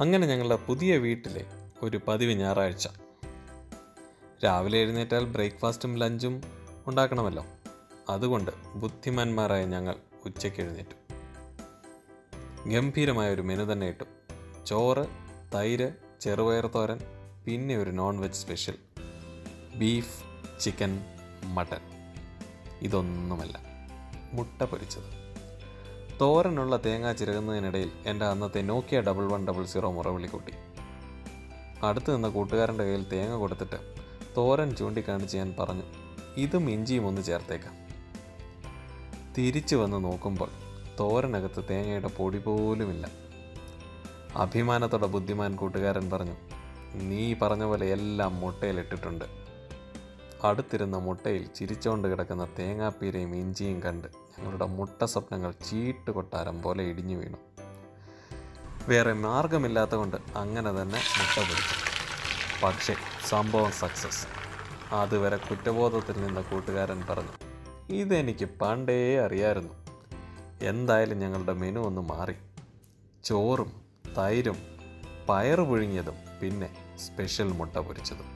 അങ്ങനെ ഞങ്ങളുടെ പുതിയ വീട്ടിലെ ഒരു പതിവ് ഞായറാഴ്ച രാവിലെ എഴുന്നേറ്റാൽ ബ്രേക്ക്ഫാസ്റ്റും ലഞ്ചും ഉണ്ടാക്കണമല്ലോ. അതുകൊണ്ട് ബുദ്ധിമാന്മാരായ ഞങ്ങൾ ഉച്ചയ്ക്ക് എഴുന്നേറ്റു. ഗംഭീരമായ ഒരു മെനു തന്നെ ഇട്ടു. ചോറ്, തൈര്, ചെറുപയർ തോരൻ, പിന്നെ ഒരു non veg special beef, chicken, mutton. ഇതൊന്നുമല്ല, മുട്ട പൊരിച്ചത്. തോരനുള്ള തേങ്ങ ചിരകുന്നതിനിടയിൽ എൻ്റെ അന്നത്തെ നോക്കിയ 1100 മുറവിളി കൂട്ടി. അടുത്ത് നിന്ന കൂട്ടുകാരൻ്റെ കയ്യിൽ തേങ്ങ കൊടുത്തിട്ട് തോരൻ ചൂണ്ടിക്കാണിച്ച് ഞാൻ പറഞ്ഞു, ഇതും ഇഞ്ചിയും ഒന്ന് ചേർത്തേക്കാം. തിരിച്ചു വന്ന് നോക്കുമ്പോൾ തോരനകത്ത് തേങ്ങയുടെ പൊടി പോലുമില്ല. അഭിമാനത്തോടെ ബുദ്ധിമാൻ കൂട്ടുകാരൻ പറഞ്ഞു, നീ പറഞ്ഞ പോലെ എല്ലാം മുട്ടയിലിട്ടിട്ടുണ്ട്. അടുത്തിരുന്ന മുട്ടയിൽ ചിരിച്ചുകൊണ്ട് കിടക്കുന്ന തേങ്ങാപ്പീരയും ഇഞ്ചിയും കണ്ട് ഞങ്ങളുടെ മുട്ട സ്വപ്നങ്ങൾ ചീട്ട് കൊട്ടാരം പോലെ ഇടിഞ്ഞു വീണു. വേറെ മാർഗമില്ലാത്ത കൊണ്ട് അങ്ങനെ തന്നെ മുട്ട പൊരിച്ചു. പക്ഷേ സംഭവം സക്സസ്. അതുവരെ കുറ്റബോധത്തിൽ നിന്ന കൂട്ടുകാരൻ പറഞ്ഞു, ഇതെനിക്ക് പണ്ടേ അറിയായിരുന്നു. എന്തായാലും ഞങ്ങളുടെ മെനു ഒന്ന് മാറി. ചോറും തൈരും പയറ് പുഴുങ്ങിയതും പിന്നെ സ്പെഷ്യൽ മുട്ട പൊരിച്ചതും.